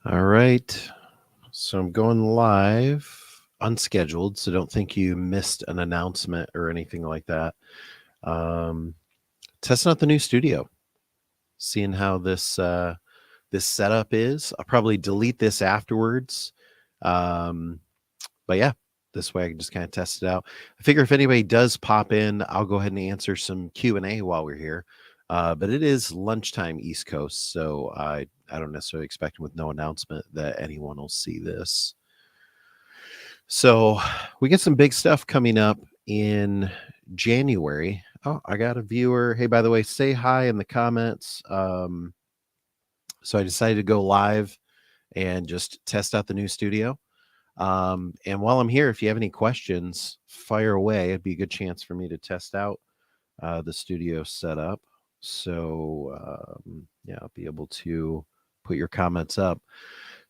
All right. So I'm going live, unscheduled. So don't think you missed an announcement or anything like that. Um, Testing out the new studio, seeing how this setup is. I'll probably delete this afterwards. Um, but yeah, this way I can just kind of test it out. I figure if anybody does pop in, I'll go ahead and answer some Q&A while we're here. But it is lunchtime East Coast, so I don't necessarily expect with no announcement that anyone will see this. So we get some big stuff coming up in January. Oh, I got a viewer. Hey, by the way, say hi in the comments. So I decided to go live and just test out the new studio. And while I'm here, if you have any questions, fire away. It'd be a good chance for me to test out the studio setup. So yeah, I'll be able to put your comments up.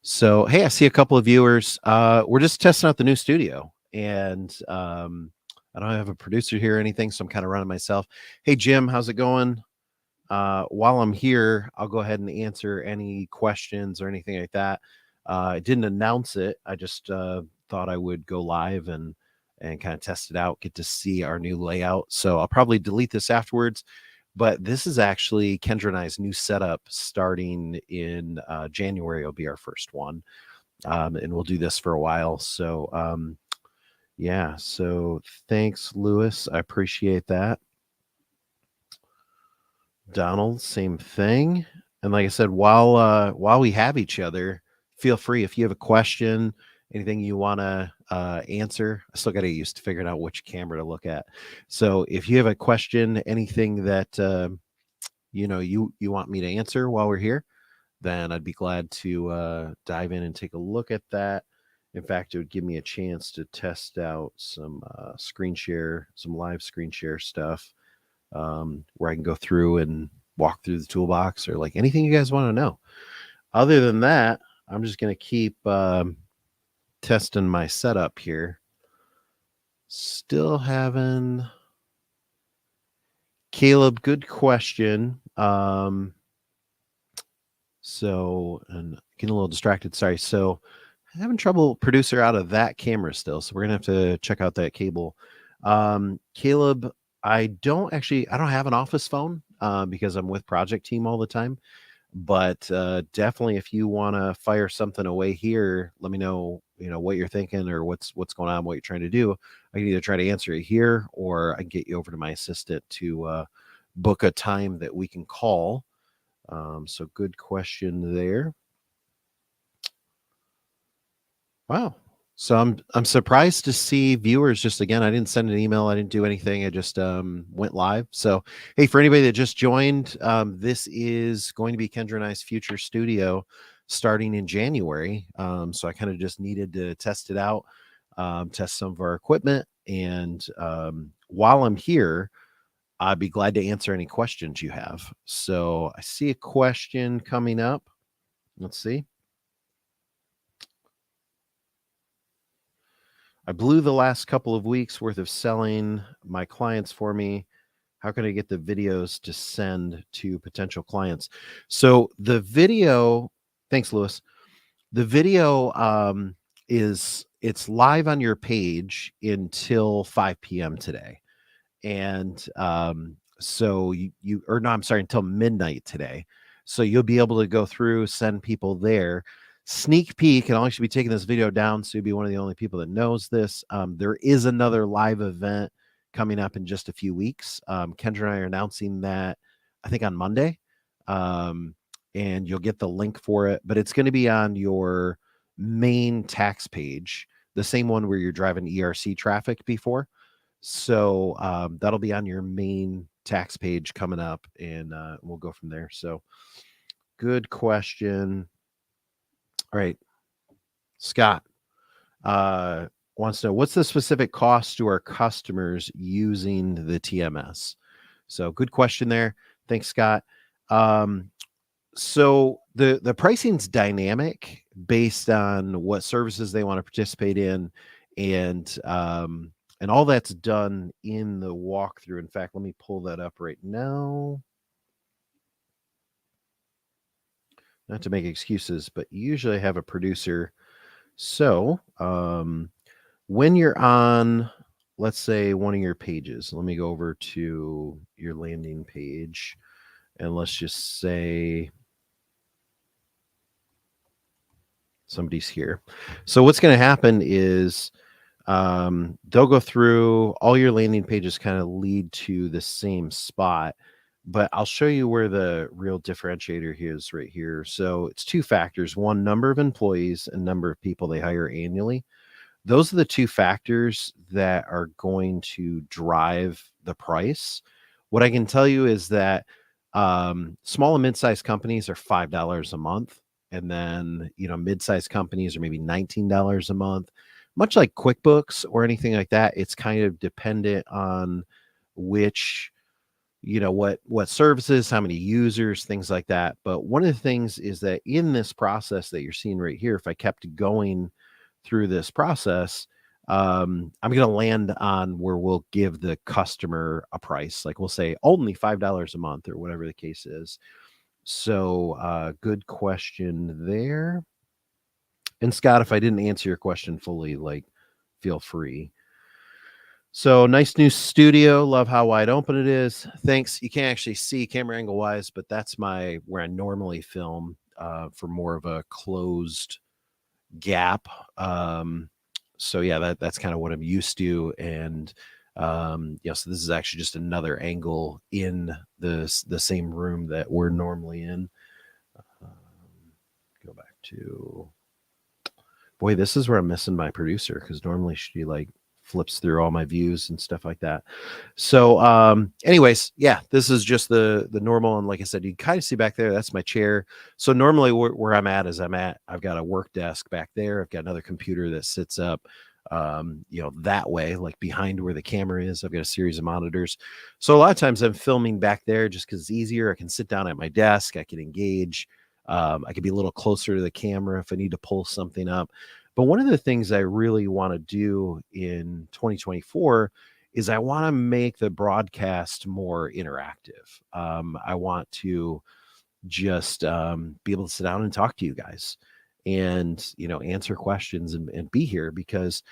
So hey, I see a couple of viewers. We're just testing out the new studio, and I don't have a producer here or anything, so I'm kind of running myself. Hey Jim, how's it going? While I'm here, I'll go ahead and answer any questions or anything like that. I didn't announce it. I just thought I would go live and kind of test it out, get to see our new layout. So I'll probably delete this afterwards. But this is actually Kendra and I's new setup starting in January. Will be our first one, and we'll do this for a while. So yeah. So thanks, Lewis. I appreciate that. Donald, same thing. And like I said, while we have each other, feel free if you have a question, anything you want to answer. I still got to get used to figuring out which camera to look at. So if you have a question, anything that you want me to answer while we're here, then I'd be glad to dive in and take a look at that. In fact, it would give me a chance to test out some screen share, some live screen share stuff, where I can go through and walk through the toolbox or like anything you guys want to know. Other than that, I'm just going to keep testing my setup here. Still having Caleb, good question. So, and getting a little distracted. Sorry. So, having trouble producer out of that camera still. So, we're going to have to check out that cable. Caleb, I don't have an office phone because I'm with project team all the time. But definitely, if you want to fire something away here, let me know. What you're thinking or what's going on, what you're trying to do. I can either try to answer it here, or I can get you over to my assistant to book a time that we can call. So good question there. Wow. So I'm surprised to see viewers. Just again, I didn't send an email. I didn't do anything. I just went live. So hey, for anybody that just joined, this is going to be Kendra and I's future studio starting in January. So I kind of just needed to test it out, test some of our equipment, and while I'm here, I'd be glad to answer any questions you have. So I see a question coming up. Let's see. I blew the last couple of weeks worth of selling my clients for me. How can I get the videos to send to potential clients? So the video, thanks, Lewis. The video it's live on your page until 5 p.m. today. And so you or no, I'm sorry, until midnight today. So you'll be able to go through, send people there. Sneak peek, and I'll actually be taking this video down, so you'll be one of the only people that knows this. There is another live event coming up in just a few weeks. Kendra and I are announcing that, I think, on Monday. And you'll get the link for it, but it's going to be on your main tax page, the same one where you're driving ERC traffic before. So that'll be on your main tax page coming up, and we'll go from there. So good question. All right. Scott wants to know, what's the specific cost to our customers using the TMS? So good question there. Thanks, Scott. So the pricing's dynamic based on what services they want to participate in, and all that's done in the walkthrough. In fact, let me pull that up right now. not to make excuses, but usually I have a producer. So when you're on, let's say, one of your pages, let me go over to your landing page, and let's just say somebody's here. So what's going to happen is they'll go through all your landing pages, kind of lead to the same spot, but I'll show you where the real differentiator here is right here. So it's two factors: one, number of employees, and number of people they hire annually. Those are the two factors that are going to drive the price. What I can tell you is that small and mid-sized companies are $5 a month, and then mid-sized companies are maybe $19 a month. Much like QuickBooks or anything like that, it's kind of dependent on which what services, how many users, things like that. But one of the things is that in this process that you're seeing right here, if I kept going through this process, I'm going to land on where we'll give the customer a price. Like we'll say only $5 a month or whatever the case is. So good question there. And Scott, if I didn't answer your question fully, like feel free. So nice new studio. Love how wide open it is. Thanks. You can't actually see camera angle wise, but that's where I normally film for more of a closed gap. So yeah, that's kind of what I'm used to. And so this is actually just another angle in the same room that we're normally in. Go back to, boy, this is where I'm missing my producer, because normally she like flips through all my views and stuff like that. So anyways, yeah, this is just the normal. And like I said, you kind of see back there, that's my chair. So normally where I'm at is I've got a work desk back there. I've got another computer that sits up that way, like behind where the camera is. I've got a series of monitors. So a lot of times I'm filming back there just because it's easier. I can sit down at my desk, I can engage. I can be a little closer to the camera if I need to pull something up. But one of the things I really want to do in 2024 is I want to make the broadcast more interactive. I want to just be able to sit down and talk to you guys and, answer questions and be here, because,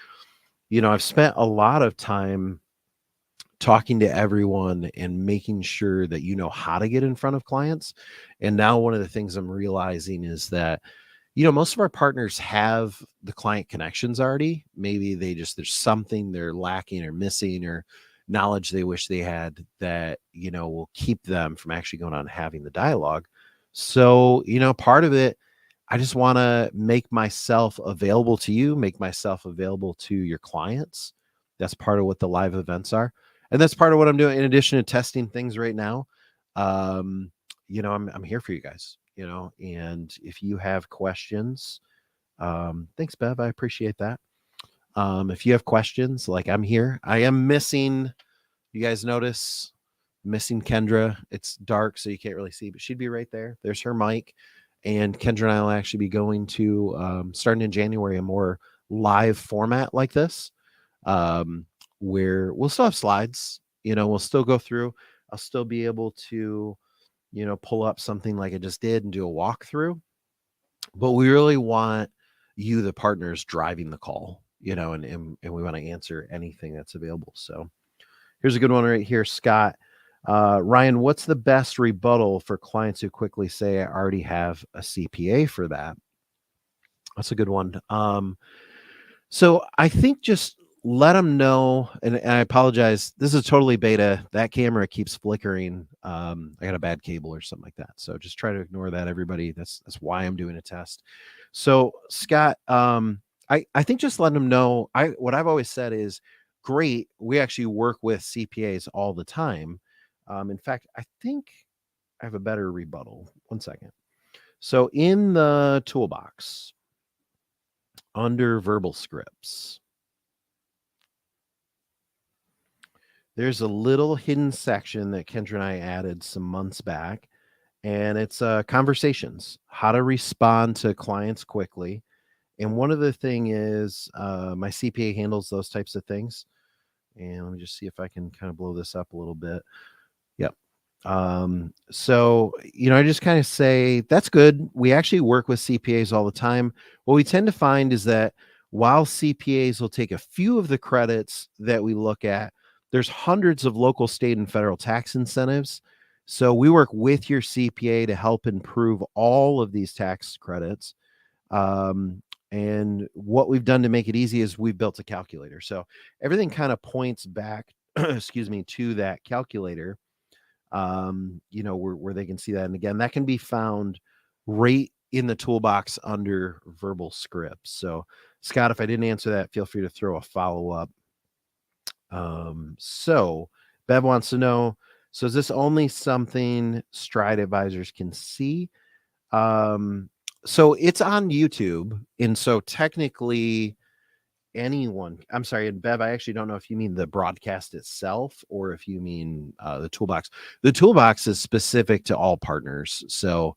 I've spent a lot of time talking to everyone and making sure that you know how to get in front of clients. And now one of the things I'm realizing is that most of our partners have the client connections already. Maybe there's something they're lacking or missing, or knowledge they wish they had that, will keep them from actually going on and having the dialogue. So, part of it, I just want to make myself available to you, make myself available to your clients. That's part of what the live events are. And that's part of what I'm doing in addition to testing things right now. I'm here for you guys, and if you have questions, thanks, Bev. I appreciate that. If you have questions, like, I'm here. I am missing, you guys notice, missing Kendra. It's dark, so you can't really see, but she'd be right there. There's her mic. And Kendra and I will actually be going to, starting in January, a more live format like this, where we'll still have slides, we'll still go through. I'll still be able to, pull up something like I just did and do a walkthrough. But we really want you, the partners, driving the call, and we want to answer anything that's available. So here's a good one right here, Scott. Ryan, what's the best rebuttal for clients who quickly say, I already have a CPA for that? That's a good one. So I think just let them know, and I apologize, this is totally beta. That camera keeps flickering. I got a bad cable or something like that. So just try to ignore that, everybody. That's why I'm doing a test. So Scott, I think just let them know. What I've always said is, great. We actually work with CPAs all the time. In fact, I think I have a better rebuttal. One second. So in the toolbox, under verbal scripts, there's a little hidden section that Kendra and I added some months back, and it's conversations, how to respond to clients quickly. And one of the thing is my CPA handles those types of things. And let me just see if I can kind of blow this up a little bit. Yep. So, I just kind of say that's good. We actually work with CPAs all the time. What we tend to find is that while CPAs will take a few of the credits that we look at, there's hundreds of local, state, and federal tax incentives. So we work with your CPA to help improve all of these tax credits. Um, and what we've done to make it easy is we've built a calculator. So everything kind of points back, excuse me, to that calculator, where they can see that. And again, that can be found right in the toolbox under verbal scripts. So, Scott, if I didn't answer that, feel free to throw a follow up. So, Bev wants to know, so is this only something Stride advisors can see? So it's on YouTube. And so technically, I'm sorry, and Bev, I actually don't know if you mean the broadcast itself or if you mean the toolbox. The toolbox is specific to all partners. So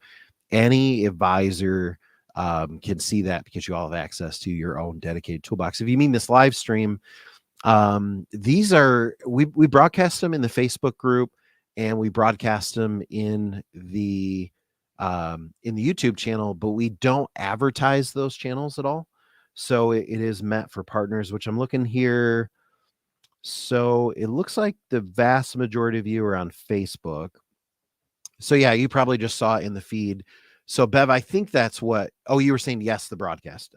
any advisor can see that because you all have access to your own dedicated toolbox. If you mean this live stream, these are, we broadcast them in the Facebook group, and we broadcast them in the YouTube channel, but we don't advertise those channels at all. So it is meant for partners, which I'm looking here. So it looks like the vast majority of you are on Facebook. So yeah, you probably just saw it in the feed. So Bev, I think that's you were saying yes, the broadcast.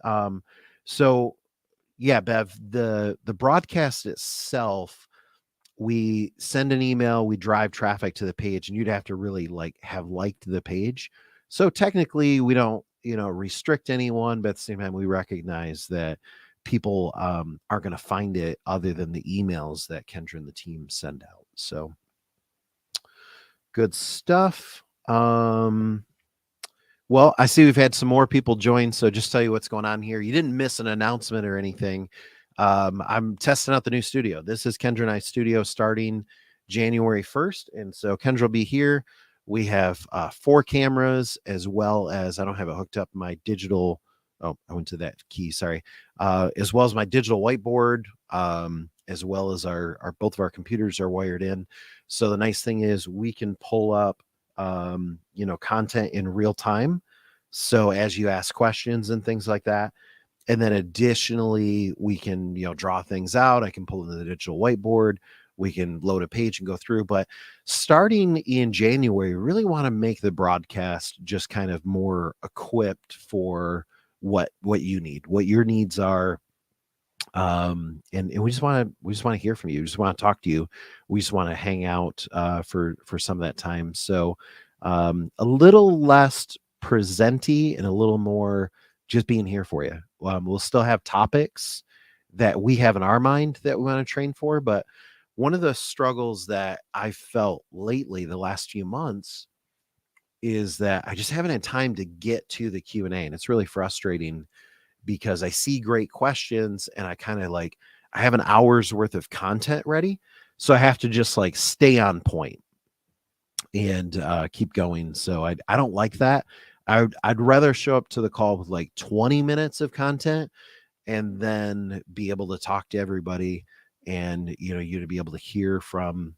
So yeah, Bev, the broadcast itself, we send an email, we drive traffic to the page, and you'd have to really have liked the page. So technically we don't, restrict anyone, but at the same time we recognize that people aren't going to find it other than the emails that Kendra and the team send out. So good stuff. Well, I see we've had some more people join, so just tell you what's going on here. You didn't miss an announcement or anything. I'm testing out the new studio. This is Kendra and I studio starting January 1st. And so Kendra will be here. We have 4 cameras, as well as, I don't have it hooked up, my digital. Oh, I went to that key. Sorry. As well as my digital whiteboard, as well as our both of our computers are wired in. So the nice thing is we can pull up, content in real time. So as you ask questions and things like that, and then additionally, we can, draw things out. I can pull in the digital whiteboard. We can load a page and go through. But starting in January, we really want to make the broadcast just kind of more equipped for what you need, what your needs are. And we just want to hear from you. We just want to talk to you. We just want to hang out for some of that time. So a little less presenty and a little more just being here for you. We'll still have topics that we have in our mind that we want to train for, but one of the struggles that I felt lately, the last few months, is that I just haven't had time to get to the Q&A, and it's really frustrating because I see great questions and I kind of I have an hour's worth of content ready. So I have to just stay on point and keep going. So I don't like that. I'd rather show up to the call with 20 minutes of content and then be able to talk to everybody, and you to be able to hear from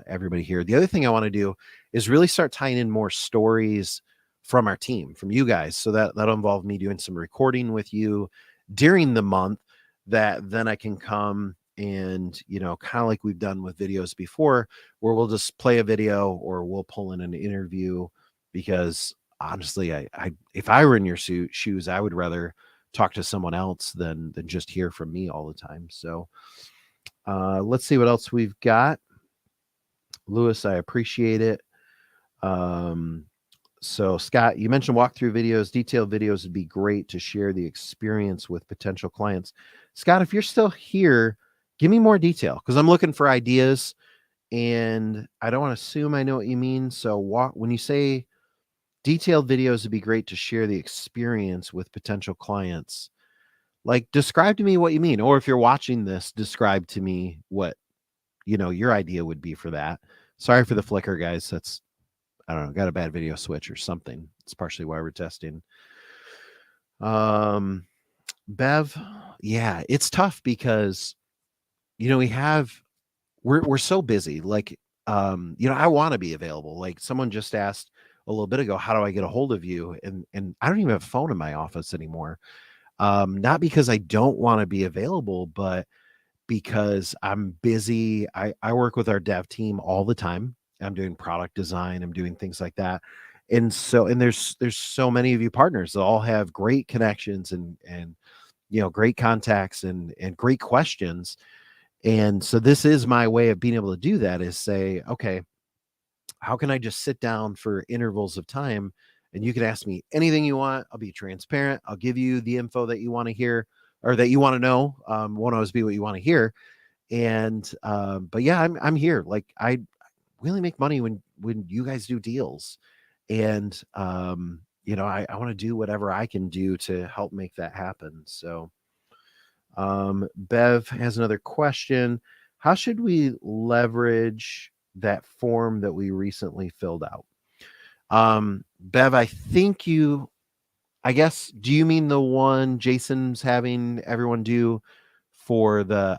everybody here. The other thing I want to do is really start tying in more stories from our team, from you guys. So that'll involve me doing some recording with you during the month, that then I can come and, kind of like we've done with videos before, where we'll just play a video or we'll pull in an interview. Because honestly, I if I were in your shoes, I would rather talk to someone else than just hear from me all the time. So let's see what else we've got. Lewis, I appreciate it. So Scott, you mentioned walkthrough videos. Detailed videos would be great to share the experience with potential clients. Scott, if you're still here, give me more detail, because I'm looking for ideas and I don't want to assume I know what you mean. So when you say detailed videos would be great to share the experience with potential clients, describe to me what you mean. Or if you're watching this, describe to me what, your idea would be for that. Sorry for the flicker, guys. That's, I don't know, got a bad video switch or something. It's partially why we're testing. Bev, yeah, it's tough because, we're so busy. I want to be available. Like someone just asked a little bit ago, how do I get a hold of you? And I don't even have a phone in my office anymore. Not because I don't want to be available, but because I'm busy. I work with our dev team all the time. I'm doing product design, I'm doing things like that. And there's so many of you partners that all have great connections and great contacts and great questions. And so this is my way of being able to do that is say, okay, how can I just sit down for intervals of time and you can ask me anything you want. I'll be transparent. I'll give you the info that you want to hear or that you want to know. Won't always be what you want to hear. And but yeah, I'm here. Like I really make money when you guys do deals. And I want to do whatever I can do to help make that happen. So Bev has another question. How should we leverage that form that we recently filled out? Bev, I guess, do you mean the one Jason's having everyone do for the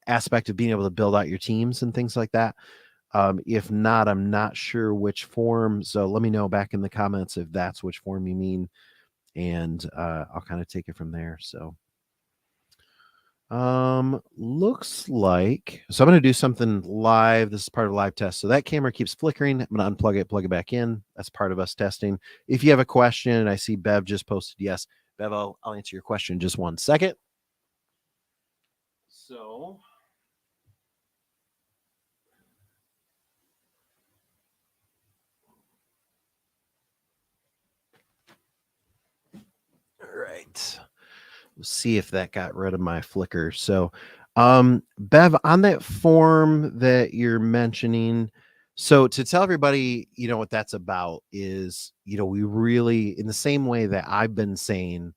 aspect of being able to build out your teams and things like that? If not, I'm not sure which form. So let me know back in the comments if that's which form you mean. And I'll kind of take it from there. So looks like I'm going to do something live. This is part of a live test. So that camera keeps flickering. I'm going to unplug it, plug it back in. That's part of us testing. If you have a question, I see Bev just posted yes. Bev, I'll answer your question in just 1 second. So all right. We'll see if that got rid of my flicker. So, Bev, on that form that you're mentioning, so to tell everybody, what that's about is, we really, in the same way that I've been saying,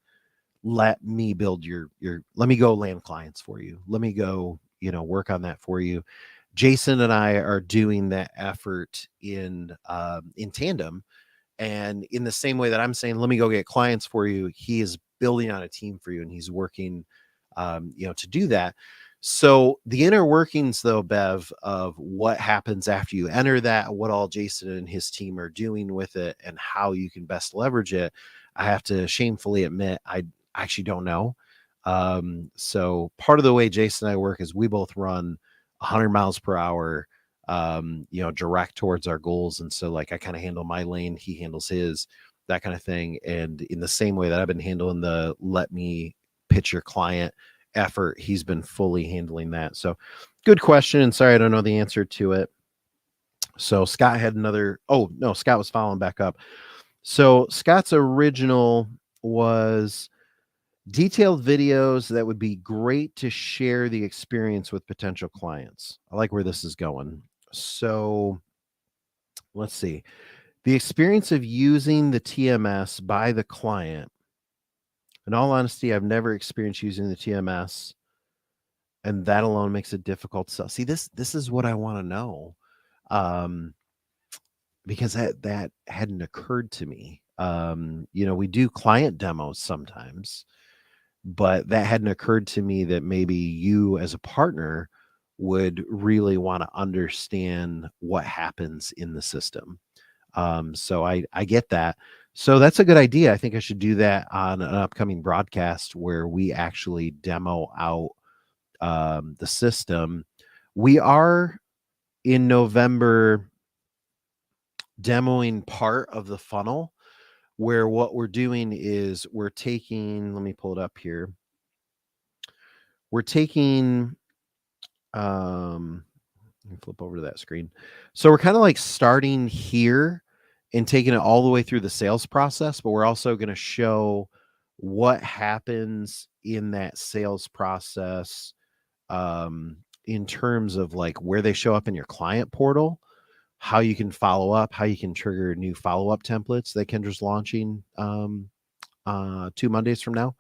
let me build let me go land clients for you. Let me go, work on that for you. Jason and I are doing that effort in tandem. And in the same way that I'm saying, let me go get clients for you, he is building on a team for you and he's working, to do that. So the inner workings, though, Bev, of what happens after you enter that, what all Jason and his team are doing with it and how you can best leverage it, I have to shamefully admit, I actually don't know. So part of the way Jason and I work is we both run 100 miles per hour direct towards our goals. And so like I kind of handle my lane, he handles his, that kind of thing. And in the same way that I've been handling the let me pitch your client effort, he's been fully handling that. So good question. And sorry, I don't know the answer to it. So Scott had Scott was following back up. So Scott's original was detailed videos that would be great to share the experience with potential clients. I like where this is going. So let's see. The experience of using the TMS by the client. In all honesty, I've never experienced using the TMS, and that alone makes it difficult to sell. See, this is what I want to know. Because that hadn't occurred to me. We do client demos sometimes, but that hadn't occurred to me that maybe you as a partner would really want to understand what happens in the system. So I get that. So that's a good idea. I think I should do that on an upcoming broadcast where we actually demo out the system. We are in November demoing part of the funnel where what we're doing is we're taking, let me pull it up here. We're taking, let me flip over to that screen. So we're kind of like starting here and taking it all the way through the sales process, but we're also going to show what happens in that sales process in terms of like where they show up in your client portal, how you can follow up, how you can trigger new follow-up templates that Kendra's launching 2 Mondays from now.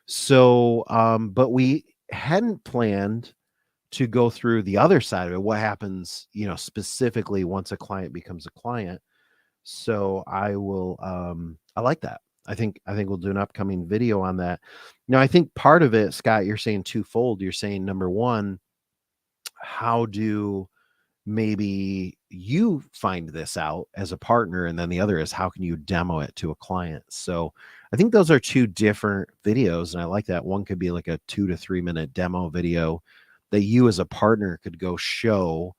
So, but we hadn't planned to go through the other side of it. What happens, specifically once a client becomes a client. So I will, I like that. I think we'll do an upcoming video on that. Now, I think part of it, Scott, you're saying twofold. You're saying number one, how do maybe you find this out as a partner, and then the other is how can you demo it to a client. So I think those are two different videos, and I like that. One could be like a 2 to 3 minute demo video that you as a partner could go show.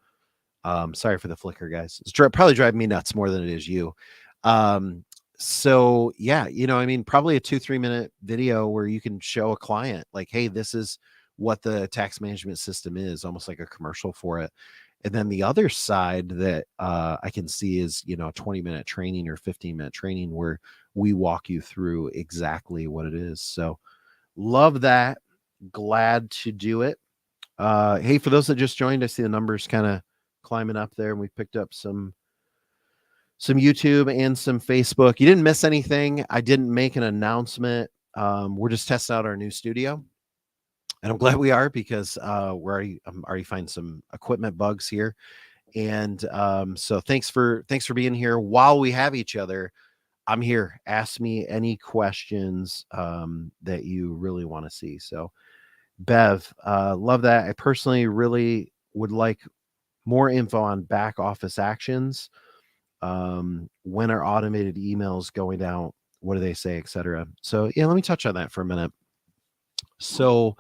Sorry for the flicker, guys. It's probably driving me nuts more than it is you. um so yeah, I mean, probably a 2 3 minute video where you can show a client like, hey, this is what the tax management system is, almost like a commercial for it. And then the other side that I can see is, a 20-minute training or 15-minute training where we walk you through exactly what it is. So love that. Glad to do it. Hey, for those that just joined, I see the numbers kind of climbing up there, and we picked up some YouTube and some Facebook. You didn't miss anything. I didn't make an announcement. We're just testing out our new studio, and I'm glad we are, because I'm already finding some equipment bugs here. And so thanks for being here. While we have each other, I'm here. Ask me any questions that you really want to see. So Bev, love that. I personally really would like more info on back office actions. When are automated emails going out? What do they say, etc.? So yeah, let me touch on that for a minute. So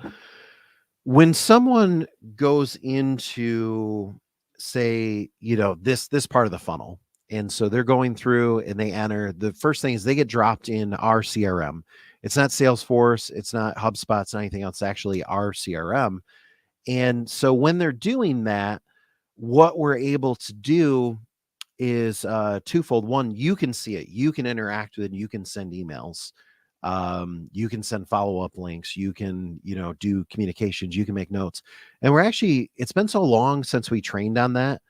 when someone goes into, say, this part of the funnel, and so they're going through and they enter, the first thing is they get dropped in our CRM. It's not Salesforce, it's not HubSpot, it's not anything else, it's actually our CRM. And so when they're doing that, what we're able to do is twofold. One, you can see it, you can interact with it, you can send emails, you can send follow-up links, you can do communications, you can make notes. And it's been so long since we trained on that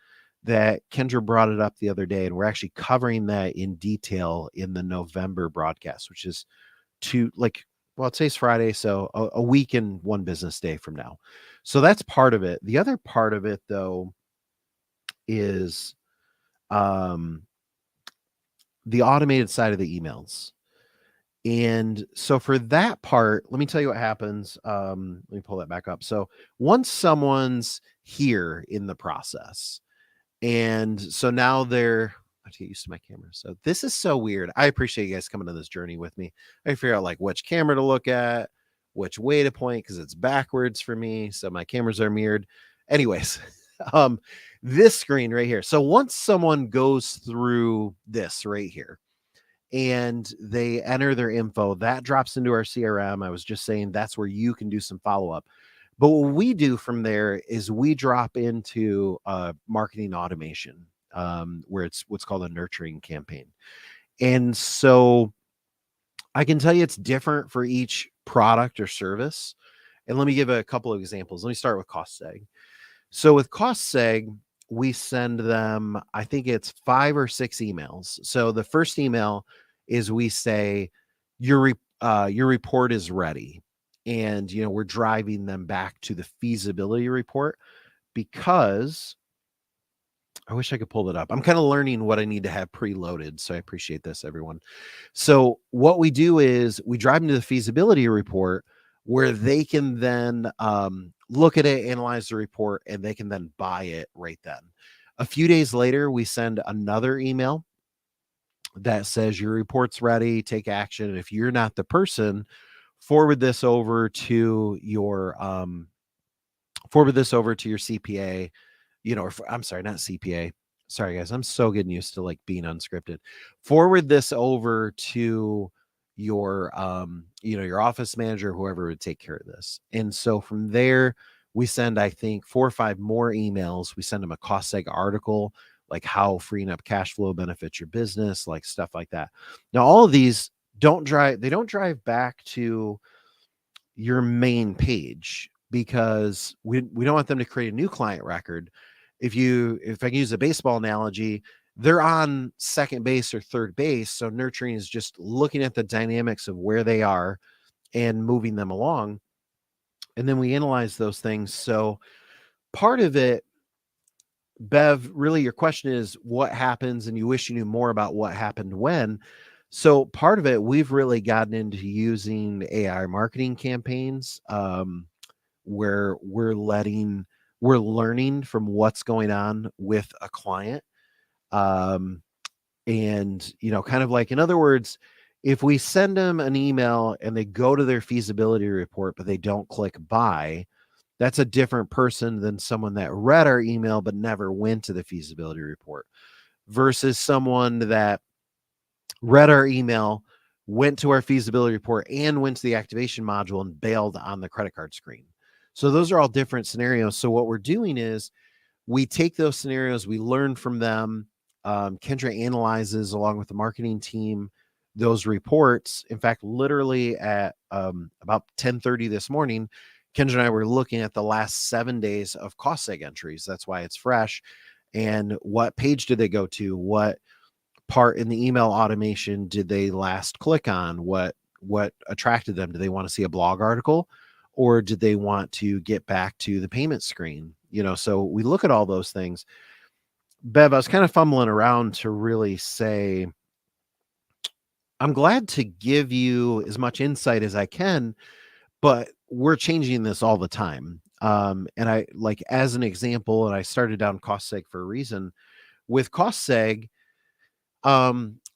Kendra brought it up the other day, and we're actually covering that in detail in the November broadcast, which is today's Friday, so a week and one business day from now. So that's part of it. The other part of it, though, is the automated side of the emails. And so for that part, let me tell you what happens. Let me pull that back up. So once someone's here in the process, and so now I have to get used to my camera. So this is so weird. I appreciate you guys coming on this journey with me. I figure out like which camera to look at, which way to point, because it's backwards for me. So my cameras are mirrored. Anyways, this screen right here. So once someone goes through this right here and they enter their info, that drops into our CRM. I was just saying that's where you can do some follow-up. But what we do from there is we drop into marketing automation, where it's what's called a nurturing campaign. And so I can tell you it's different for each product or service. And let me give a couple of examples. Let me start with cost seg. So with cost seg, we send them, I think it's 5 or 6 emails. So the first email is we say, your report is ready. And, we're driving them back to the feasibility report, because I wish I could pull it up. I'm kind of learning what I need to have preloaded. So I appreciate this, everyone. So what we do is we drive them to the feasibility report, where they can then look at it, analyze the report, and they can then buy it right then. A few days later, we send another email that says your report's ready, take action. And if you're not the person, forward this over to your CPA, I'm sorry, not CPA. Sorry, guys. I'm so getting used to like being unscripted. Forward this over to your, your office manager, whoever would take care of this. And so from there, we send, I think, 4 or 5 more emails. We send them a cost seg article, like how freeing up cash flow benefits your business, like stuff like that. Now, all of these don't drive back to your main page, because we don't want them to create a new client record. If I can use a baseball analogy, they're on second base or third base. So nurturing is just looking at the dynamics of where they are and moving them along. And then we analyze those things. So part of it, Bev, really your question is what happens, and you wish you knew more about what happened when. So part of it, we've really gotten into using AI marketing campaigns, where we're letting we're learning from what's going on with a client. Um, and, kind of like, in other words, if we send them an email and they go to their feasibility report, but they don't click buy, that's a different person than someone that read our email but never went to the feasibility report, versus someone that read our email, went to our feasibility report, and went to the activation module and bailed on the credit card screen. So those are all different scenarios. So what we're doing is we take those scenarios, we learn from them. Kendra analyzes, along with the marketing team, those reports. In fact, literally at about 10:30 this morning, Kendra and I were looking at the last 7 days of cost seg entries. That's why it's fresh. And what page did they go to? What part in the email automation did they last click on? What attracted them? Do they want to see a blog article, or did they want to get back to the payment screen? So we look at all those things. Bev, I was kind of fumbling around to really say, I'm glad to give you as much insight as I can, but we're changing this all the time. And I, like, as an example, and I started down cost seg for a reason. With cost seg,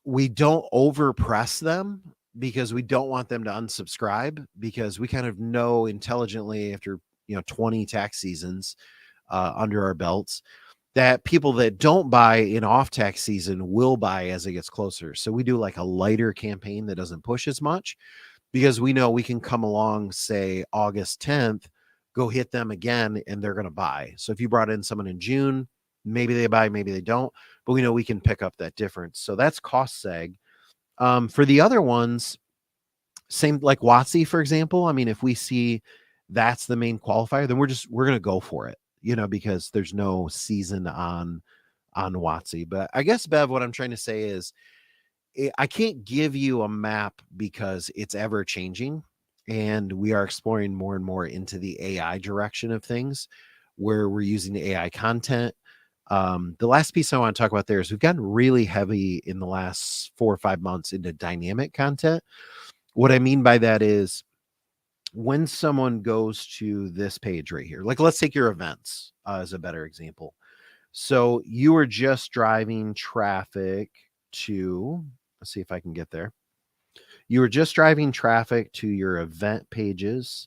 we don't overpress them because we don't want them to unsubscribe, because we kind of know intelligently, after 20 tax seasons under our belts, that people that don't buy in off tax season will buy as it gets closer. So we do like a lighter campaign that doesn't push as much, because we know we can come along, say August 10th, go hit them again, and they're going to buy. So if you brought in someone in June, maybe they buy, maybe they don't, but we know we can pick up that difference. So that's cost seg. For the other ones, same, like WotC, for example. I mean, if we see that's the main qualifier, then we're going to go for it, because there's no season on WotC. But I guess, Bev, what I'm trying to say is, I can't give you a map because it's ever changing, and we are exploring more and more into the AI direction of things, where we're using the AI content. The last piece I want to talk about there is we've gotten really heavy in the last 4 or 5 months into dynamic content. What I mean by that is, when someone goes to this page right here, like, let's take your events as a better example. So you were just driving traffic to, let's see if I can get there. You were just driving traffic to your event pages.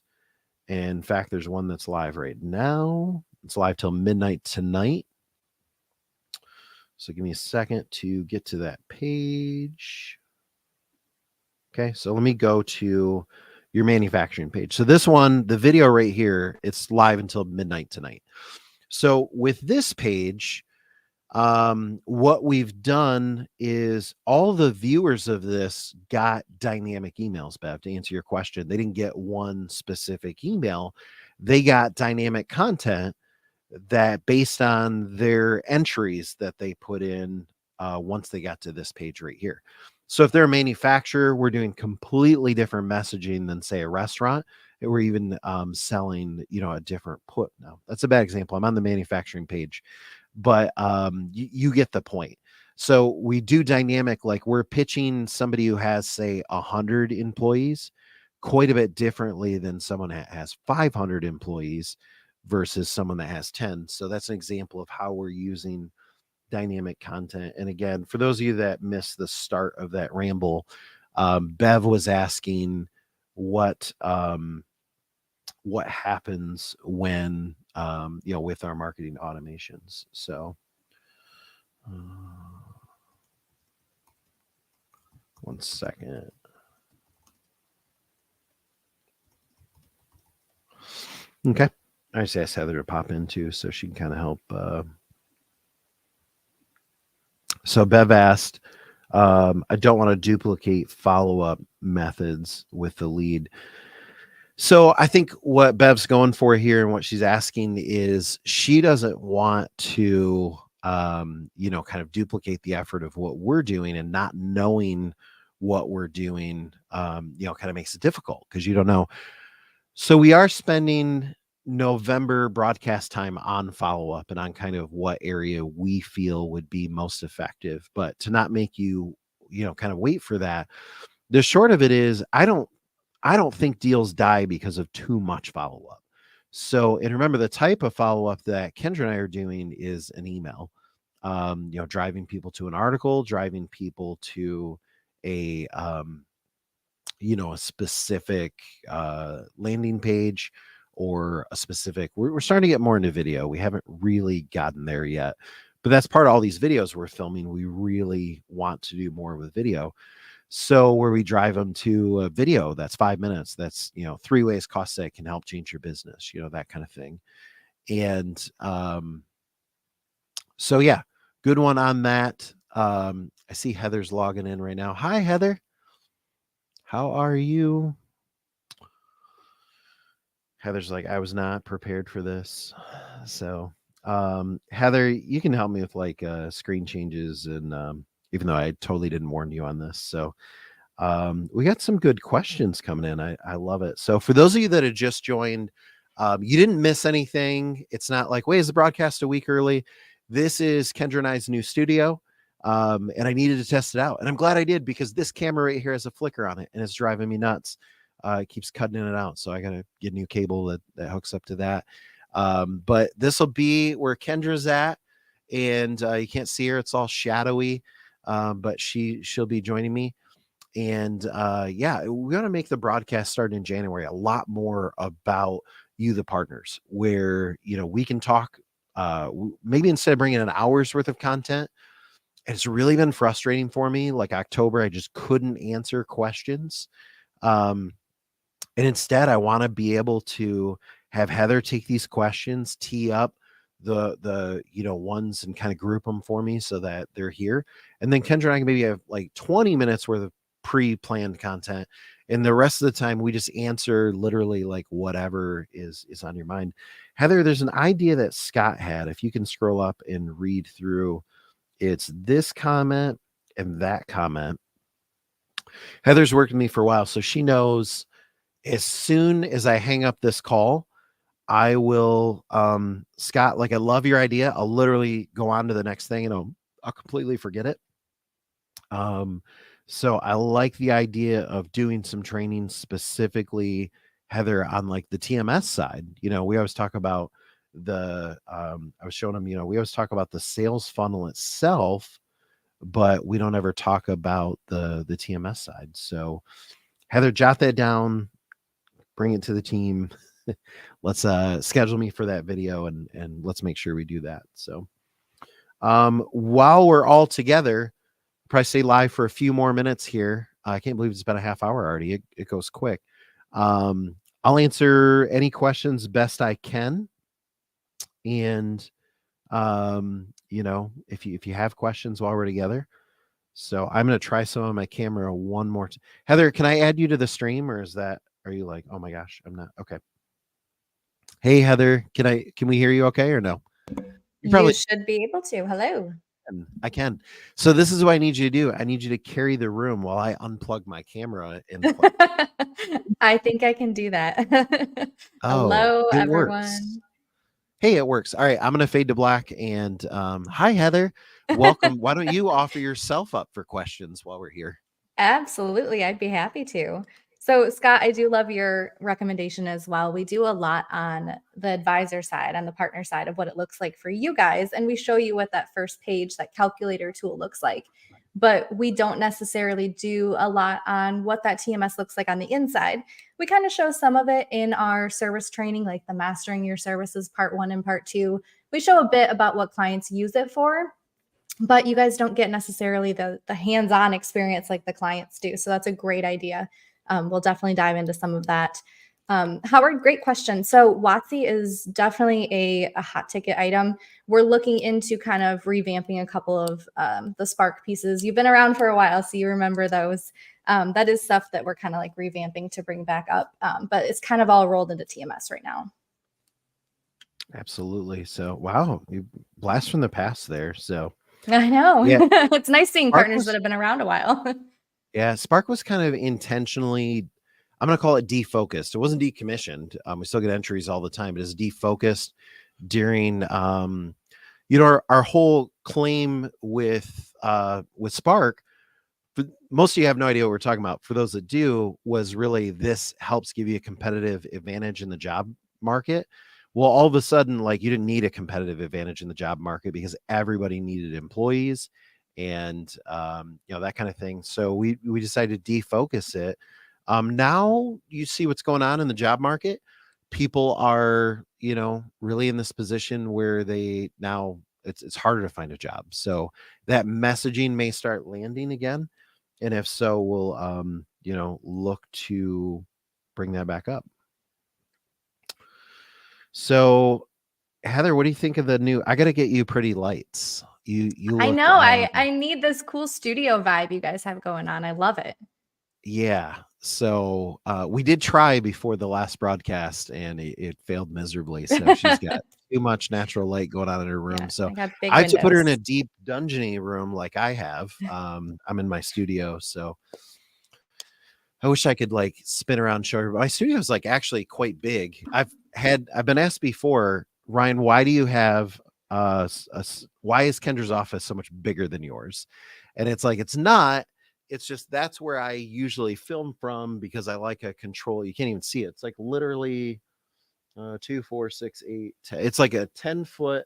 And in fact, there's one that's live right now. It's live till midnight tonight. So give me a second to get to that page. Okay, so let me go to your manufacturing page. So this one, the video right here, it's live until midnight tonight. So with this page, what we've done is all the viewers of this got dynamic emails, Bev, to answer your question. They didn't get one specific email. They got dynamic content that, based on their entries that they put in once they got to this page right here. So if they're a manufacturer, we're doing completely different messaging than, say, a restaurant. We're even selling, a different put. No, that's a bad example. I'm on the manufacturing page, but you get the point. So we do dynamic, like we're pitching somebody who has, say, 100 employees quite a bit differently than someone that has 500 employees versus someone that has 10. So that's an example of how we're using dynamic content. And again, for those of you that missed the start of that ramble, Bev was asking what happens when with our marketing automations. So one second. Okay, I just asked Heather to pop in too, so she can kind of help. So Bev asked, I don't want to duplicate follow-up methods with the lead. So I think what Bev's going for here, and what she's asking, is she doesn't want to, kind of duplicate the effort of what we're doing, and not knowing what we're doing, kind of makes it difficult because you don't know. So we are spending November broadcast time on follow-up and on kind of what area we feel would be most effective. But to not make you, kind of wait for that, the short of it is, I don't think deals die because of too much follow-up. So, and remember, the type of follow-up that Kendra and I are doing is an email. Driving people to an article, driving people to a a specific landing page, or a specific, we're starting to get more into video. We haven't really gotten there yet, but that's part of all these videos we're filming. We really want to do more with video. So where we drive them to a video that's 5 minutes, that's 3 ways cost seg can help change your business, that kind of thing. And so yeah, good one on that. I see Heather's logging in right now. Hi, Heather. How are you? Heather's like, I was not prepared for this. So, Heather, you can help me with like screen changes, and even though I totally didn't warn you on this. So, we got some good questions coming in. I love it. So, for those of you that have just joined, you didn't miss anything. It's not like, wait, is the broadcast a week early? This is Kendra and I's new studio. And I needed to test it out. And I'm glad I did, because this camera right here has a flicker on it and it's driving me nuts. It keeps cutting in and out. So I got to get a new cable that hooks up to that. But this will be where Kendra's at. And you can't see her. It's all shadowy. But she'll be joining me. And yeah, we're going to make the broadcast start in January a lot more about you, the partners, where, we can talk, maybe instead of bringing an hour's worth of content. It's really been frustrating for me. Like October, I just couldn't answer questions. And instead, I want to be able to have Heather take these questions, tee up the ones, and kind of group them for me so that they're here. And then Kendra and I can maybe have like 20 minutes worth of pre-planned content. And the rest of the time, we just answer literally like whatever is on your mind. Heather, there's an idea that Scott had. If you can scroll up and read through, it's this comment and that comment. Heather's worked with me for a while, so she knows as soon as I hang up this call, I will, Scott, like, I love your idea. I'll literally go on to the next thing and I'll completely forget it. So I like the idea of doing some training specifically, Heather, on like the TMS side. We always talk about I was showing them, we always talk about the sales funnel itself, but we don't ever talk about the TMS side. So Heather, jot that down, bring it to the team. Let's schedule me for that video, and let's make sure we do that. So while we're all together, probably stay live for a few more minutes here. I can't believe it's been a half hour already. It goes quick. I'll answer any questions best I can. And if you have questions while we're together. So I'm going to try some of my camera one more time. Heather, can I add you to the stream, or are you like, oh my gosh, I'm not? Okay. Hey, Heather, can we hear you okay, or no? You should be able to. Hello. I can. So this is what I need you to do. I need you to carry the room while I unplug my camera and plug. I think I can do that. Oh, Hello, it everyone. works. Hey, it works. All right, I'm going to fade to black. And hi, Heather. Welcome. Why don't you offer yourself up for questions while we're here? Absolutely. I'd be happy to. So, Scott, I do love your recommendation as well. We do a lot on the advisor side, on the partner side of what it looks like for you guys. And we show you what that first page, that calculator tool looks like. But we don't necessarily do a lot on what that TMS looks like on the inside. We kind of show some of it in our service training, like the Mastering Your Services Part 1 and Part 2. We show a bit about what clients use it for, but you guys don't get necessarily the hands-on experience like the clients do. So that's a great idea. We'll definitely dive into some of that. Howard, great question. So WOTC is definitely a hot ticket item. We're looking into kind of revamping a couple of the Spark pieces. You've been around for a while, so you remember those. That is stuff that we're kind of like revamping to bring back up, but it's kind of all rolled into TMS right now. Absolutely. So, wow, you blast from the past there. So I know. Yeah. It's nice seeing partners that have been around a while. Yeah, Spark was kind of intentionally, I'm going to call it defocused. It wasn't decommissioned. We still get entries all the time, but it's defocused during, our whole claim with Spark. But most of you have no idea what we're talking about. For those that do, was really this helps give you a competitive advantage in the job market. Well, all of a sudden, like, you didn't need a competitive advantage in the job market because everybody needed employees and that kind of thing. So we decided to defocus it. Now you see what's going on in the job market. People are, really in this position where they now it's harder to find a job. So that messaging may start landing again. And if so, we'll look to bring that back up. So Heather, what do you think of the new? I got to get you pretty lights. You I look know. I need this cool studio vibe you guys have going on. I love it. yeah. So we did try before the last broadcast and it failed miserably. So she's got too much natural light going on in her room. Yeah, So I got big I had to put her in a windows. deep dungeony room like I have. I'm in my studio, so I wish I could like spin around and show her. My studio is like actually quite big. I've been asked before, Ryan, why do you have why is Kendra's office so much bigger than yours? And it's like it's not. It's just that's where I usually film from because I like a control. You can't even see it. It's like literally 2, 4, 6, 8. 10. It's like a 10-foot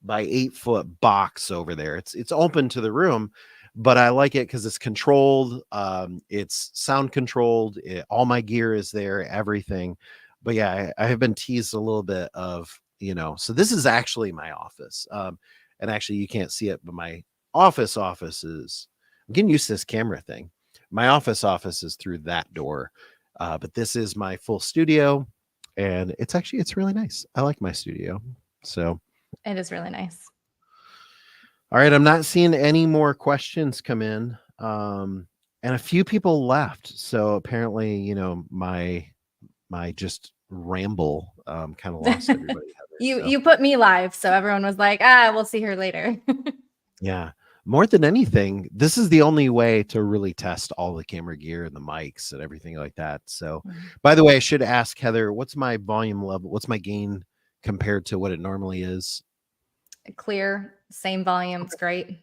by 8-foot box over there. It's open to the room, but I like it because it's controlled. It's sound controlled. All my gear is there, everything. But yeah, I have been teased a little bit of, so this is actually my office. And actually you can't see it, but my office is, I'm getting used to this camera thing. My office is through that door. But this is my full studio and it's really nice. I like my studio. So It is really nice. all right, I'm not seeing any more questions come in. And a few people left. So apparently, my just ramble kind of lost everybody. You put me live, so everyone was like, we'll see her later. Yeah. More than anything, this is the only way to really test all the camera gear and the mics and everything like that. So, by the way, I should ask Heather, what's my volume level? What's my gain compared to what it normally is? Clear, same volume. It's great.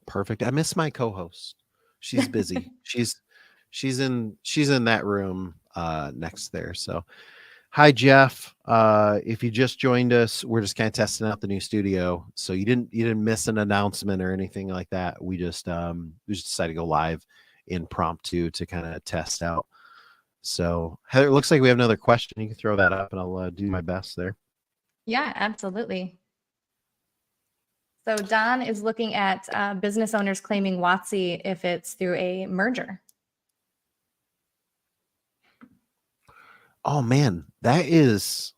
Perfect. I miss my co-host. She's busy. she's in that room next there. So, hi Jeff. If you just joined us, we're just kind of testing out the new studio. So you didn't miss an announcement or anything like that. We just decided to go live impromptu to kind of test out. So Heather, it looks like we have another question. You can throw that up and I'll do my best there. Yeah, absolutely. So Don is looking at business owners claiming WOTC if it's through a merger. Oh man, that is.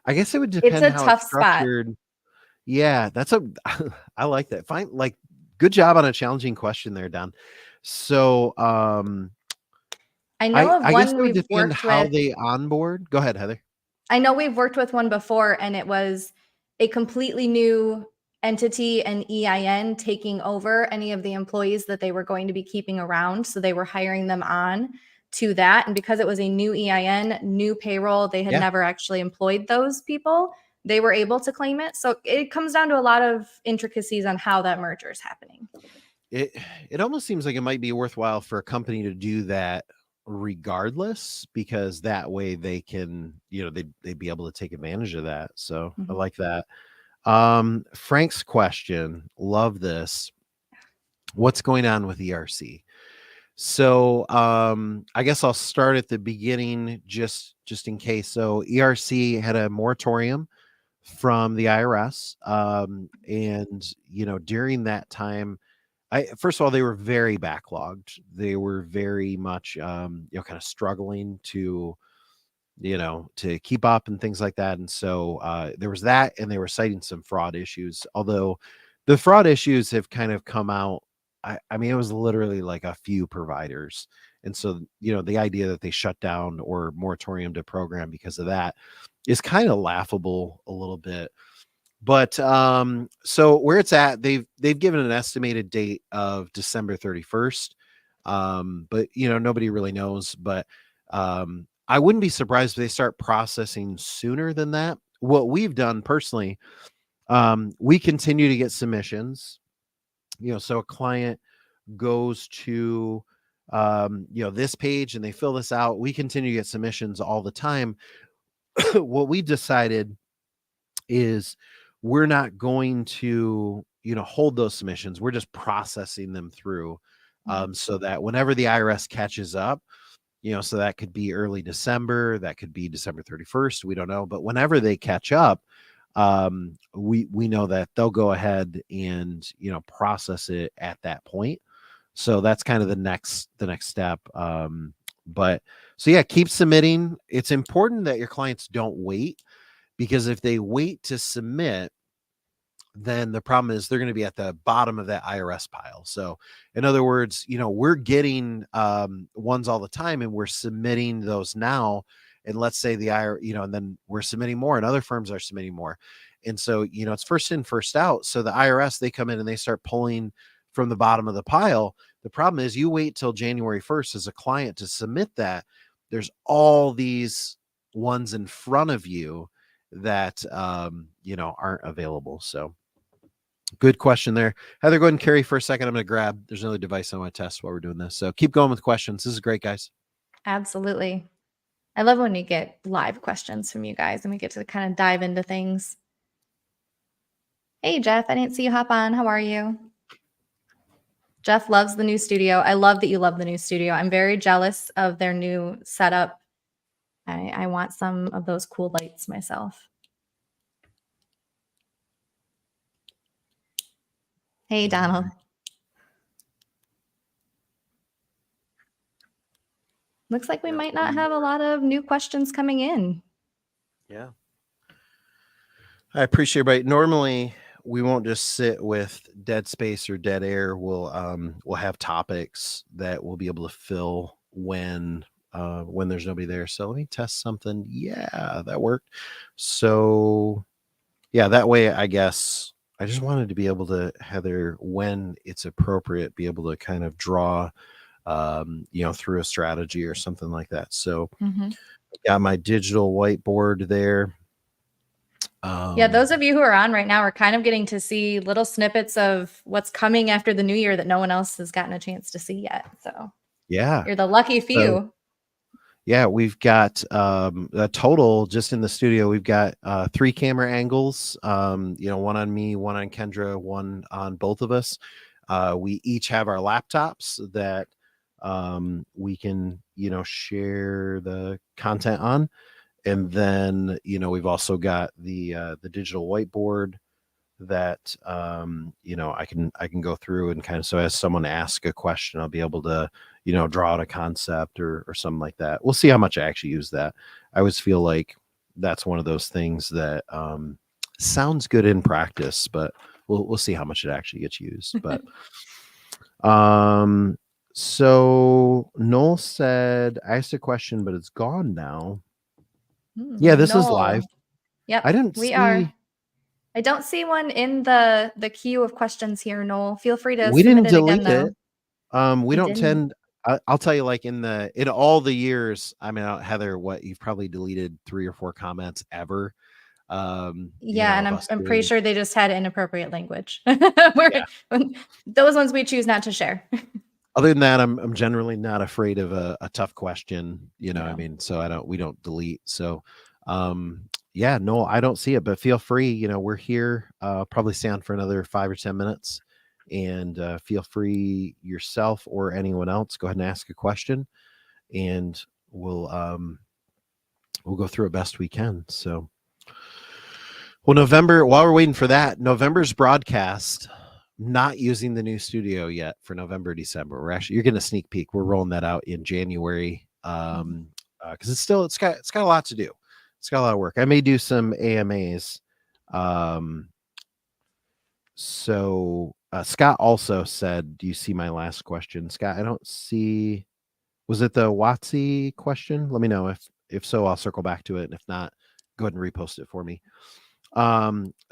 I guess it would It's depend a how tough it's spot. structured. Yeah, that's a. I like that. Fine, like good job on a challenging question there, Don. So, I know of I guess one it would we've depend worked how with. they onboard. Go ahead, Heather. I know we've worked with one before, and it was a completely new entity and EIN taking over any of the employees that they were going to be keeping around. So they were hiring them on to that. And because it was a new EIN, new payroll, they had Yeah. never actually employed those people. They were able to claim it. So it comes down to a lot of intricacies on how that merger is happening. It almost seems like it might be worthwhile for a company to do that regardless, because that way they can, they'd be able to take advantage of that. So I like that. Frank's question, love this. What's going on with ERC? So I guess I'll start at the beginning just in case. So ERC had a moratorium from the IRS. And during that time, first of all, they were very backlogged. They were very much kind of struggling to to keep up and things like that. And so there was that, and they were citing some fraud issues, although the fraud issues have kind of come out. I mean, it was literally like a few providers. And so, the idea that they shut down or moratorium to program because of that is kind of laughable a little bit. But so where it's at, they've given an estimated date of December 31st. But nobody really knows. But I wouldn't be surprised if they start processing sooner than that. What we've done personally, we continue to get submissions. So a client goes to this page, and they fill this out. We continue to get submissions all the time. What we decided is we're not going to, hold those submissions. We're just processing them through, so that whenever the IRS catches up, so that could be early December, that could be December 31st. We don't know, but whenever they catch up, we know that they'll go ahead and, process it at that point. So that's kind of the next step. But so yeah, keep submitting. It's important that your clients don't wait, because if they wait to submit, then the problem is they're going to be at the bottom of that IRS pile. So in other words, we're getting ones all the time, and we're submitting those now. And let's say the IRS, and then we're submitting more, and other firms are submitting more. And so, it's first in, first out. So the IRS, they come in and they start pulling from the bottom of the pile. The problem is you wait till January 1st as a client to submit that. There's all these ones in front of you that, aren't available. So good question there. Heather, go ahead and carry for a second. I'm going to grab, there's another device I want to test while we're doing this. So keep going with questions. This is great, guys. Absolutely. I love when you get live questions from you guys and we get to kind of dive into things. Hey, Jeff, I didn't see you hop on. How are you? Jeff loves the new studio. I love that you love the new studio. I'm very jealous of their new setup. I want some of those cool lights myself. Hey, Donald. Looks like we might not have a lot of new questions coming in. Yeah. I appreciate it. Normally we won't just sit with dead space or dead air. We'll have topics that we'll be able to fill when there's nobody there. So let me test something. Yeah, that worked. So yeah, that way, I guess I just wanted to be able to, Heather, when it's appropriate, be able to kind of draw, through a strategy or something like that. So got my digital whiteboard there. Yeah, those of you who are on right now are kind of getting to see little snippets of what's coming after the new year that no one else has gotten a chance to see yet. So yeah, you're the lucky few. So, yeah, we've got a total just in the studio. We've got 3 camera angles, one on me, one on Kendra, one on both of us. We each have our laptops that we can, share the content on. And then, we've also got the digital whiteboard that, I can go through and kind of, so as someone asks a question, I'll be able to, draw out a concept or something like that. We'll see how much I actually use that. I always feel like that's one of those things that sounds good in practice, but we'll see how much it actually gets used. But so Noel said, I asked a question, but it's gone now. Yeah, this is live. Yep. I didn't see. I don't see one in the queue of questions here, Noel. Feel free to We submit didn't it again, delete though. it. We don't tend. I'll tell you, like in all the years, I mean, Heather, you've probably deleted 3 or 4 comments ever. Yeah, and I'm pretty sure they just had inappropriate language. Those ones we choose not to share. Other than that, I'm generally not afraid of a tough question. I mean, so we don't delete. So, yeah, no, I don't see it, but feel free. We're here. Probably stay on for another 5 or 10 minutes, and feel free yourself or anyone else. Go ahead and ask a question, and we'll go through it best we can. So, well, November. While we're waiting for that, November's broadcast. Not using the new studio yet for November, December. You're getting a sneak peek. We're rolling that out in January. Because it's got a lot to do. It's got a lot of work. I may do some AMAs. So Scott also said, do you see my last question? Scott, I don't see. Was it the WotC question? Let me know if so, I'll circle back to it. And if not, go ahead and repost it for me.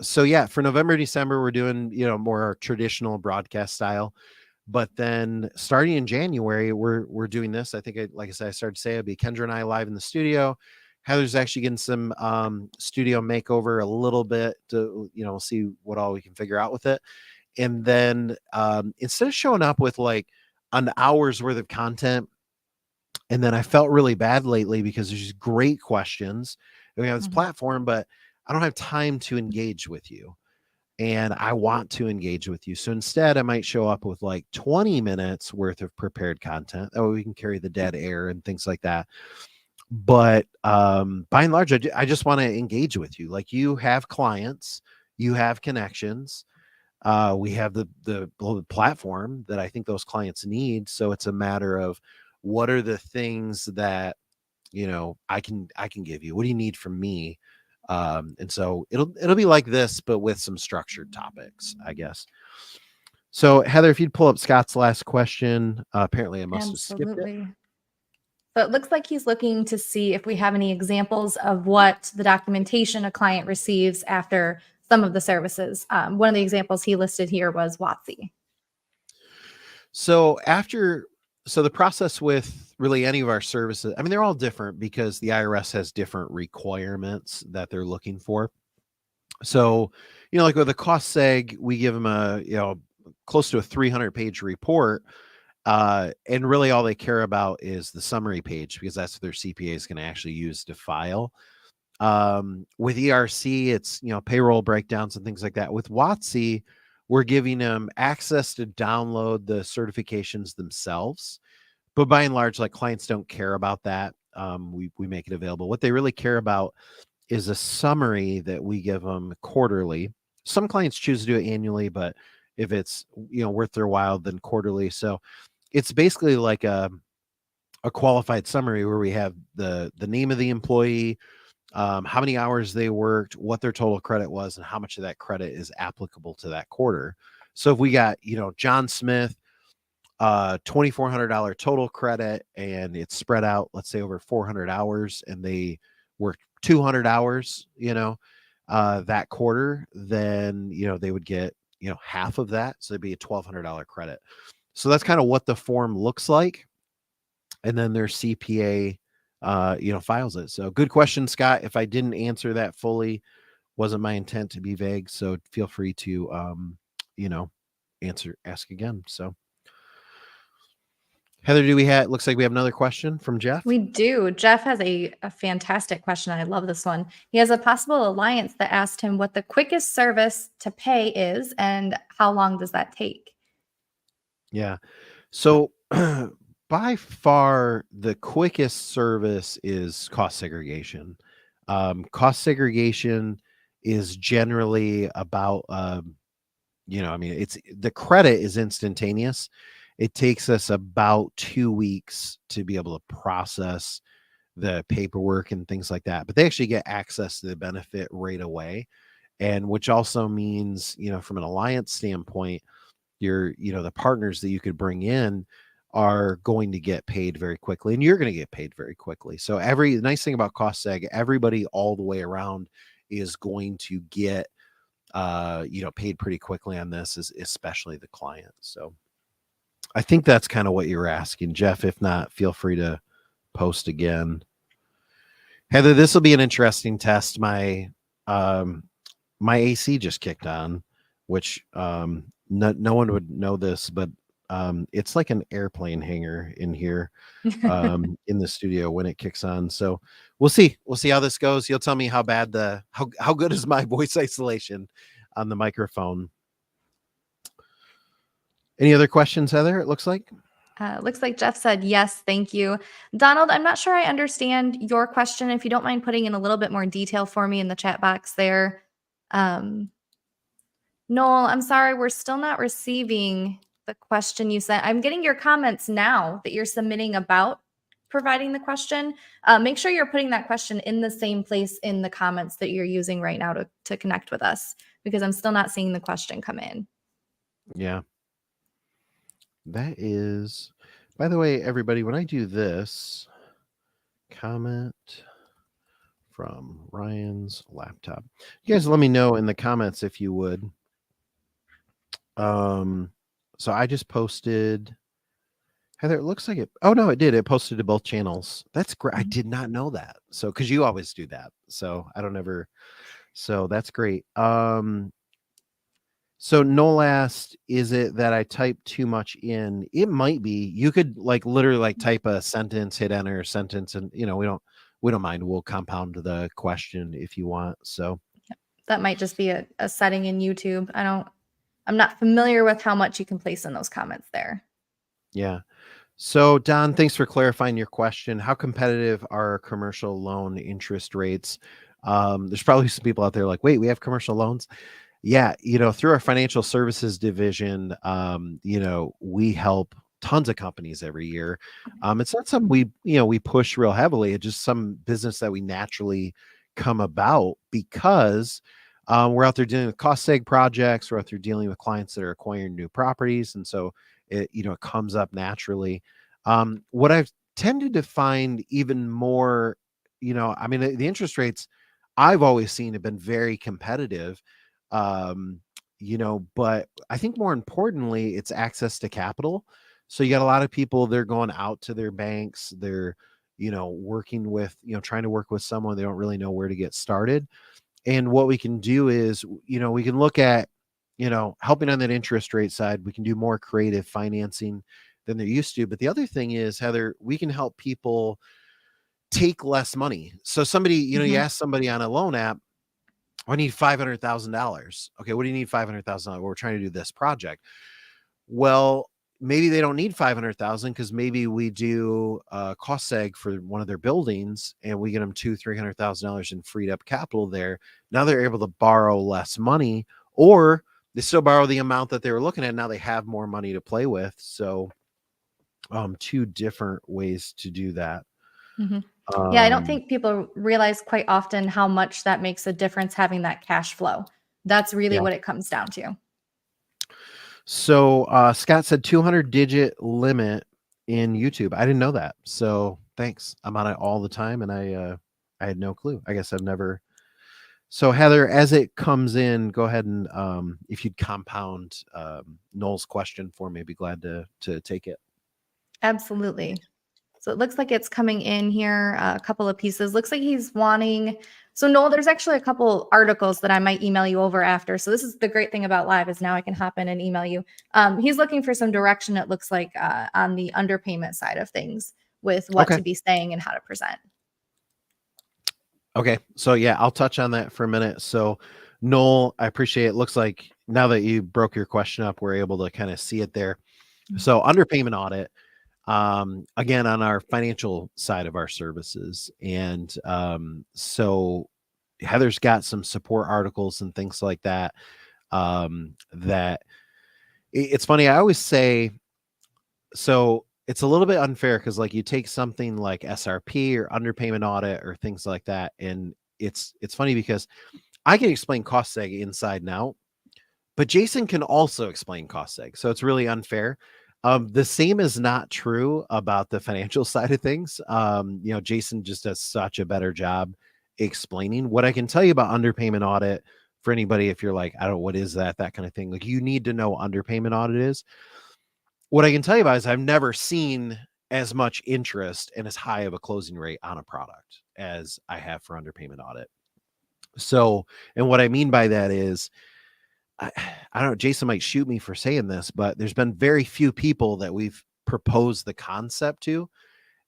So yeah, for November, December, we're doing, more traditional broadcast style, but then starting in January, we're doing this. I think like I said, I started to say it'll be Kendra and I live in the studio. Heather's actually getting some, studio makeover a little bit to, see what all we can figure out with it. And then, instead of showing up with like an hour's worth of content. And then I felt really bad lately because there's just great questions. And we have this Mhm. platform, but I don't have time to engage with you. And I want to engage with you. So instead, I might show up with like 20 minutes worth of prepared content. That way we can carry the dead air and things like that. But by and large, I just want to engage with you. Like, you have clients, you have connections. We have the platform that I think those clients need. So it's a matter of, what are the things that, I can give you? What do you need from me? And so it'll be like this, but with some structured topics, I guess. So Heather, if you'd pull up Scott's last question, apparently I must have skipped it. Absolutely. So it looks like he's looking to see if we have any examples of what the documentation a client receives after some of the services. One of the examples he listed here was WOTC. So the process with really any of our services, I mean, they're all different because the IRS has different requirements that they're looking for. So, like with a cost seg, we give them close to a 300-page report. And really all they care about is the summary page, because that's what their CPA is going to actually use to file. With ERC, it's, payroll breakdowns and things like that. With WOTC, we're giving them access to download the certifications themselves. But by and large, like, clients don't care about that. We make it available. What they really care about is a summary that we give them quarterly. Some clients choose to do it annually, but if it's, worth their while, then quarterly. So it's basically like a qualified summary where we have the name of the employee, how many hours they worked, what their total credit was, and how much of that credit is applicable to that quarter. So if we got, John Smith, $2,400 total credit, and it's spread out, let's say over 400 hours, and they worked 200 hours, that quarter, then, they would get, half of that. So it'd be a $1,200 credit. So that's kind of what the form looks like. And then their CPA, files it. So good question, Scott. If I didn't answer that fully, wasn't my intent to be vague. So feel free to, ask again. So Heather, looks like we have another question from Jeff. We do. Jeff has a fantastic question. I love this one. He has a possible alliance that asked him what the quickest service to pay is and how long does that take? Yeah. So by far the quickest service is cost segregation. Cost segregation is generally about, I mean, it's the credit is instantaneous. It takes us about 2 weeks to be able to process the paperwork and things like that. But they actually get access to the benefit right away. And which also means, from an alliance standpoint, the partners that you could bring in are going to get paid very quickly, and you're going to get paid very quickly. So the nice thing about cost seg, everybody all the way around is going to get, paid pretty quickly on this, especially the client. So I think that's kind of what you're asking, Jeff. If not, feel free to post again. Heather, this will be an interesting test. My AC just kicked on, which no one would know this, but it's like an airplane hangar in here in the studio when it kicks on. So we'll see how this goes. You'll tell me how bad how good is my voice isolation on the microphone. Any other questions, Heather? It looks like. Looks like Jeff said yes, thank you. Donald, I'm not sure I understand your question. If you don't mind putting in a little bit more detail for me in the chat box there. Noel, I'm sorry, we're still not receiving the question you sent. I'm getting your comments now that you're submitting about providing the question. Make sure you're putting that question in the same place in the comments that you're using right now to connect with us, because I'm still not seeing the question come in. Yeah. That is, by the way, everybody, when I do this, comment from Ryan's laptop, you guys let me know in the comments if you would. So I just posted, Heather, it looks like it. Oh no, it did. It posted to both channels. That's great. I did not know that. So, because you always do that. So I don't ever. So that's great. So Noel asked, "Is it that I type too much in?" It might be. You could like literally like type a sentence, hit enter sentence, and we don't mind. We'll compound the question if you want. So That might just be a setting in YouTube. I'm not familiar with how much you can place in those comments there. yeah. So Don, thanks for clarifying your question. How competitive are commercial loan interest rates? There's probably some people out there like, wait, we have commercial loans. Yeah, through our financial services division, we help tons of companies every year. It's not something we push real heavily. It's just some business that we naturally come about because we're out there dealing with cost seg projects. We're out there dealing with clients that are acquiring new properties, and so it comes up naturally. What I've tended to find even more, I mean, the interest rates I've always seen have been very competitive. um but I think more importantly it's access to capital. So you got a lot of people, they're going out to their banks, they're working with trying to work with someone, they don't really know where to get started. And what we can do is we can look at helping on that interest rate side. We can do more creative financing than they're used to. But the other thing is, Heather, we can help people take less money. So somebody, you Mhm. ask somebody on a loan app, I need $500,000. Okay, what do you need $500,000? We're trying to do this project. Well, maybe they don't need 500,000 because maybe we do a cost seg for one of their buildings and we get them $300,000 in freed up capital there. Now they're able to borrow less money, or they still borrow the amount that they were looking at. Now they have more money to play with. So, two different ways to do that. Mhm. Yeah, I don't Um, think people realize quite often how much that makes a difference having that cash flow. That's really yeah. what it comes down to. So Scott said 200 digit limit in YouTube. I didn't know that. So thanks. I'm on it all the time, and I had no clue. I guess I've never. So Heather, as it comes in, go ahead and if you'd compound Noel's question for me, I'd be glad to take it. Absolutely. So it looks like it's coming in here, a couple of pieces. Looks like he's wanting. So Noel, there's actually a couple articles that I might email you over after. So this is the great thing about live is now I can hop in and email you. He's looking for some direction. It looks like on the underpayment side of things with what Okay. to be saying and how to present. Okay. So yeah, I'll touch on that for a minute. So Noel, I appreciate it. Looks like now that you broke your question up, we're able to kind of see it there. So underpayment audit, again, on our financial side of our services. And so Heather's got some support articles and things like that. That it's funny. I always say, so it's a little bit unfair because like you take something like SRP or underpayment audit or things like that. And it's funny because I can explain cost seg inside and out, but Jason can also explain cost seg. So it's really unfair. The same is not true about the financial side of things. Jason just does such a better job explaining. What I can tell you about underpayment audit for anybody, if you're like, I don't know, what is that, that kind of thing. Like you need to know what underpayment audit is. What I can tell you about is I've never seen as much interest and as high of a closing rate on a product as I have for underpayment audit. So, and what I mean by that is I, I don't know, Jason might shoot me for saying this, but there's been very few people that we've proposed the concept to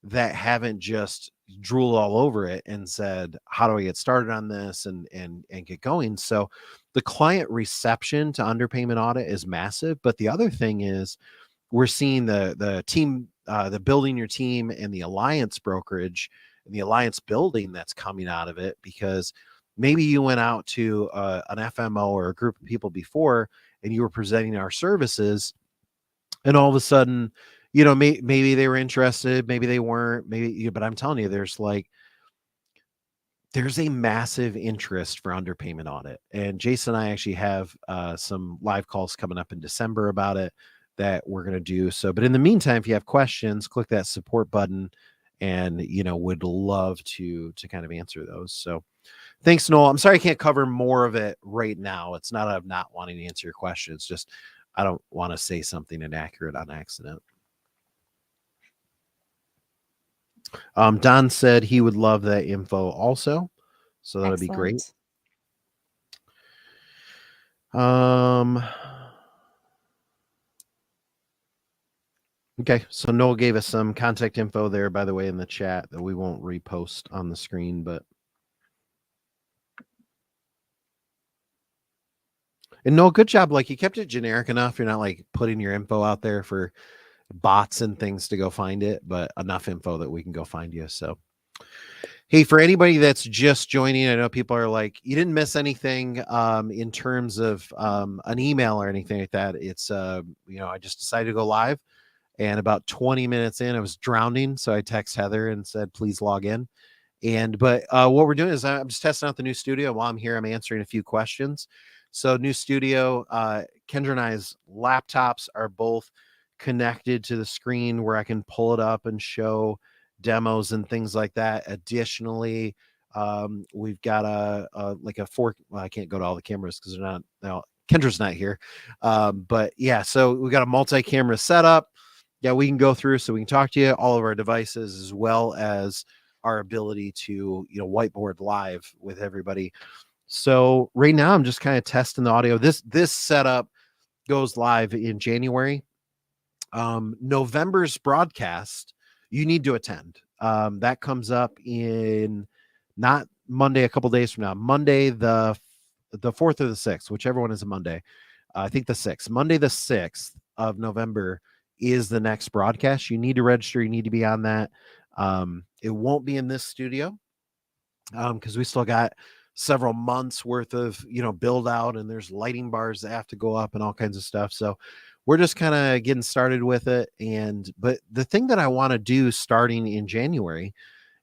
that haven't just drooled all over it and said, how do I get started on this and get going? So the client reception to underpayment audit is massive. But the other thing is we're seeing the team, the building your team and the alliance brokerage and the alliance building that's coming out of it, because maybe you went out to an FMO or a group of people before and you were presenting our services, and all of a sudden, maybe they were interested, maybe they weren't, maybe, but I'm telling you, there's a massive interest for underpayment audit. And Jason and I actually have some live calls coming up in December about it that we're going to do. So, but in the meantime, if you have questions, click that support button and, would love to kind of answer those. So thanks, Noel. I'm sorry I can't cover more of it right now. It's not I'm not wanting to answer your question. It's just I don't want to say something inaccurate on accident. Don said he would love that info also. So that would be great. Excellent. Um, okay, so Noel gave us some contact info there, by the way, in the chat that we won't repost on the screen, but and Noel, good job. Like you kept it generic enough. You're not like putting your info out there for bots and things to go find it, but enough info that we can go find you. So hey, for anybody that's just joining, I know people are like, you didn't miss anything in terms of an email or anything like that. It's I just decided to go live. And about 20 minutes in, I was drowning. So I text Heather and said, please log in. But what we're doing is I'm just testing out the new studio. While I'm here, I'm answering a few questions. So new studio, Kendra and I's laptops are both connected to the screen where I can pull it up and show demos and things like that. Additionally, we've got a four. Well, I can't go to all the cameras because they're not now. Kendra's not here, but yeah. So we got a multi-camera setup. Yeah, we can go through so we can talk to you all of our devices as well as our ability to whiteboard live with everybody. So right now I'm just kind of testing the audio. This setup goes live in January. November's broadcast you need to attend. That comes up in not Monday, a couple days from now. Monday the 4th or the 6th, whichever one is a Monday. I think the 6th. Monday the 6th of November is the next broadcast. You need to register. You need to be on that. It won't be in this studio because we still got several months worth of build out, and there's lighting bars that have to go up and all kinds of stuff. So we're just kind of getting started with it. But the thing that I want to do starting in January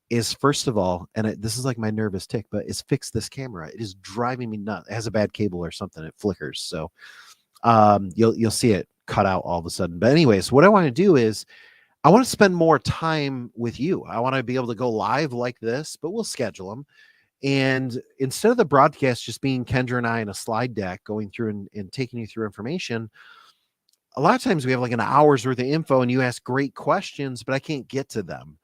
is, first of all, and this is like my nervous tick, but is fix this camera. It is driving me nuts. It has a bad cable or something. It flickers. So you'll see it cut out all of a sudden. But anyways, what I want to do is I want to spend more time with you. I want to be able to go live like this, but we'll schedule them. And instead of the broadcast just being Kendra and I in a slide deck going through and taking you through information, a lot of times we have like an hour's worth of info and you ask great questions, but I can't get to them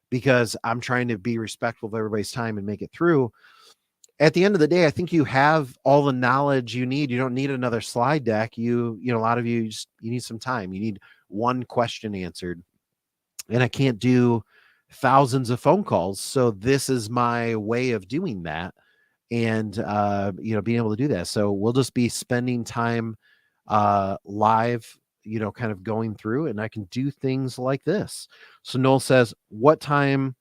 because I'm trying to be respectful of everybody's time and make it through. At the end of the day, I think you have all the knowledge you need. You don't need another slide deck. A lot of you you need some time. You need one question answered. And I can't do thousands of phone calls. So this is my way of doing that and being able to do that. So we'll just be spending time live, kind of going through, and I can do things like this. So Noel says, what time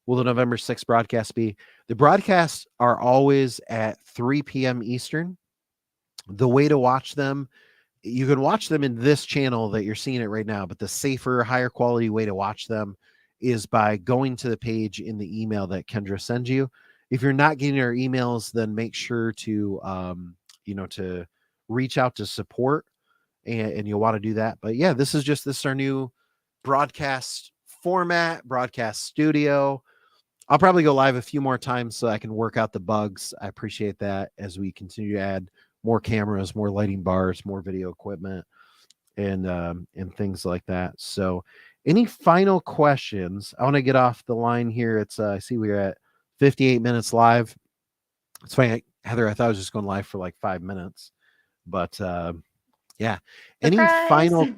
will the November 6th broadcast be? The broadcasts are always at 3 p.m. Eastern. The way to watch them, you can watch them in this channel that you're seeing it right now, but the safer, higher quality way to watch them is by going to the page in the email that Kendra sends you. If you're not getting our emails, then make sure to to reach out to support, and you'll want to do that. But yeah, this is our new broadcast format, broadcast studio. I'll probably go live a few more times so I can work out the bugs. I appreciate that as we continue to add more cameras, more lighting bars, more video equipment, and things like that. So, any final questions? I want to get off the line here. It's I see we're at 58 minutes live. It's funny, Heather. I thought I was just going live for like 5 minutes, but yeah. Any Surprise. final?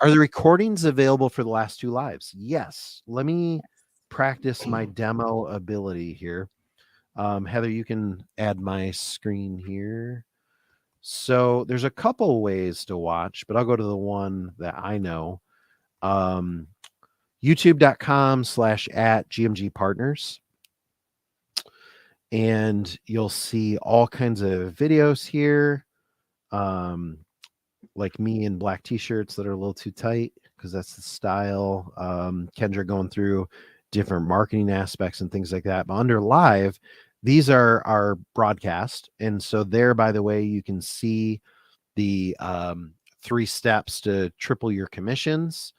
Are the recordings available for the last two lives? Yes. Let me practice my demo ability here. Heather, you can add my screen here. So there's a couple ways to watch, but I'll go to the one that I know. YouTube.com/@GMG Partners. And you'll see all kinds of videos here. Like me in black t-shirts that are a little too tight because that's the style. Kendra going through different marketing aspects and things like that. But under live, these are our broadcast. And so there, by the way, you can see the 3 steps to triple your commissions.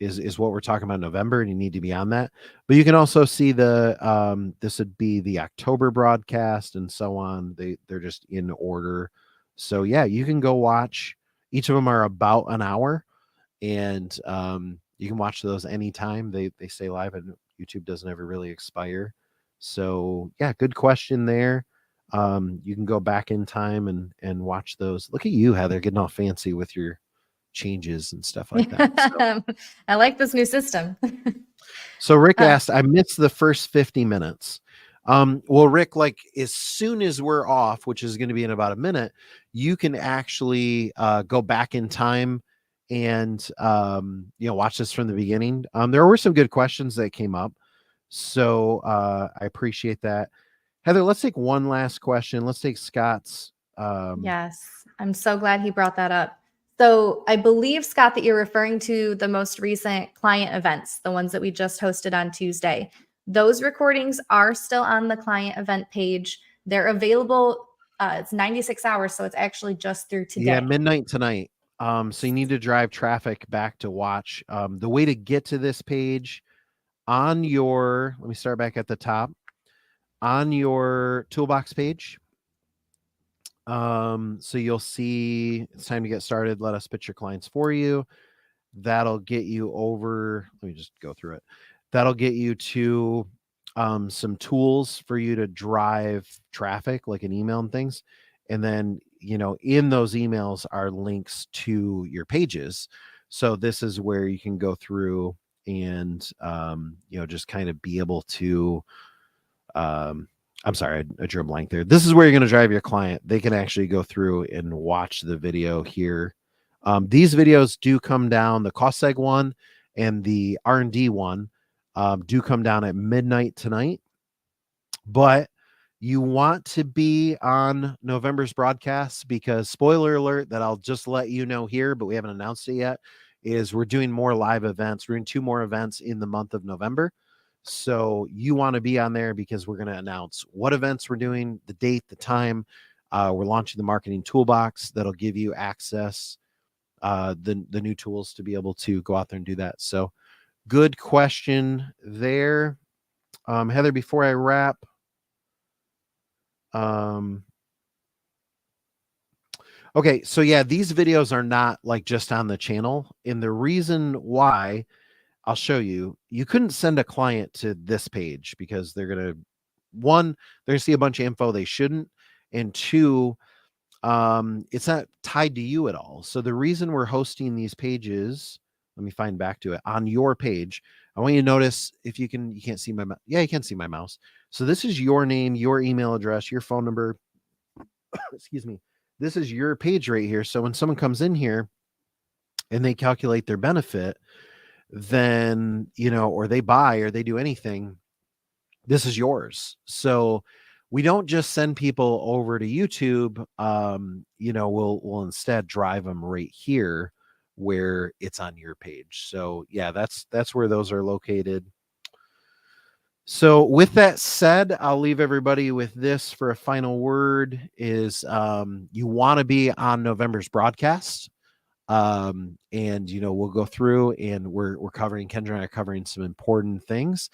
Is what we're talking about in November, and you need to be on that. But you can also see the this would be the October broadcast and so on. They're just in order. So yeah, you can go watch. Each of them are about an hour, and you can watch those anytime. They stay live, and YouTube doesn't ever really expire. So yeah, good question there. You can go back in time and watch those. Look at you, Heather, getting all fancy with your changes and stuff like that. So, I like this new system. so Rick Uh, asked, I missed the first 50 minutes. Well, Rick, like as soon as we're off, which is going to be in about a minute, you can actually go back in time and watch this from the beginning. There were some good questions that came up, so I appreciate that. Heather, let's take one last question. Let's take Scott's. Yes, I'm so glad he brought that up. So I believe, Scott, that you're referring to the most recent client events, the ones that we just hosted on Tuesday. Those recordings are still on the client event page. They're available. It's 96 hours, so it's actually just through Yeah, today. midnight tonight. So you need to drive traffic back to watch. The way to get to this page on your, let me start back at the top, on your toolbox page. So you'll see it's time to get started. Let us pitch your clients for you. That'll get you over. Let me just go through it. That'll get you to some tools for you to drive traffic, like an email and things. And then, in those emails are links to your pages. So this is where you can go through and, just kind of be able to, I'm sorry, I drew a blank there. This is where you're going to drive your client. They can actually go through and watch the video here. These videos do come down, the cost seg one and the R&D one do come down at midnight tonight, but you want to be on November's broadcast because, spoiler alert, that I'll just let you know here, but we haven't announced it yet, is we're doing more live events. We're doing 2 more events in the month of November. So you want to be on there because we're going to announce what events we're doing, the date, the time. We're launching the marketing toolbox that'll give you access, the new tools to be able to go out there and do that. So good question there. Heather, before I wrap, okay, so yeah, these videos are not like just on the channel. And the reason why, I'll show you, you couldn't send a client to this page because they're going to, one, they're going to see a bunch of info they shouldn't. And two, it's not tied to you at all. So the reason we're hosting these pages, let me find back to it, on your page, I want you to notice, if you can't see my, yeah, you can see my mouse. So this is your name, your email address, your phone number. Excuse me. This is your page right here. So when someone comes in here and they calculate their benefit, then, or they buy or they do anything, this is yours. So we don't just send people over to YouTube. We'll instead drive them right here where it's on your page. So yeah, that's where those are located. So with that said, I'll leave everybody with this for a final word is, you want to be on November's broadcast. And we'll go through and we're covering, Kendra and I are covering some important things.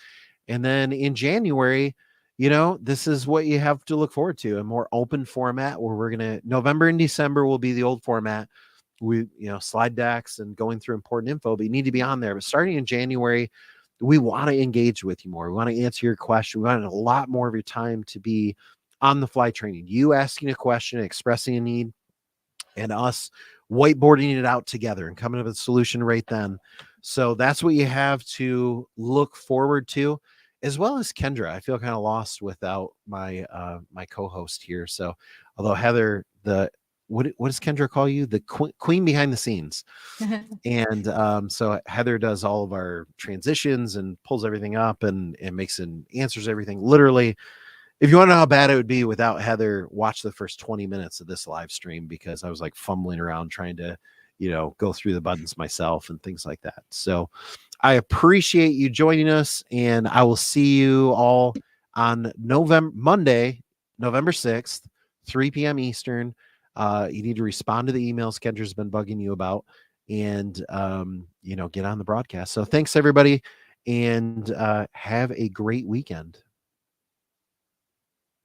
And then in January, this is what you have to look forward to, a more open format where we're going to, November and December will be the old format. We, slide decks and going through important info, but you need to be on there. But starting in January, we want to engage with you more. We want to answer your question. We want a lot more of your time to be on the fly training, you asking a question, expressing a need, and us whiteboarding it out together and coming up with a solution right then. So that's what you have to look forward to, as well as Kendra. I feel kind of lost without my my co-host here. So although Heather, what does Kendra call you? The queen behind the scenes. And so Heather does all of our transitions and pulls everything up and makes and answers everything. Literally, if you want to know how bad it would be without Heather, watch the first 20 minutes of this live stream because I was like fumbling around trying to, go through the buttons myself and things like that. So I appreciate you joining us, and I will see you all on Monday, November 6th, 3 p.m. Eastern. You need to respond to the emails Kendra's been bugging you about and, get on the broadcast. So thanks everybody, and have a great weekend.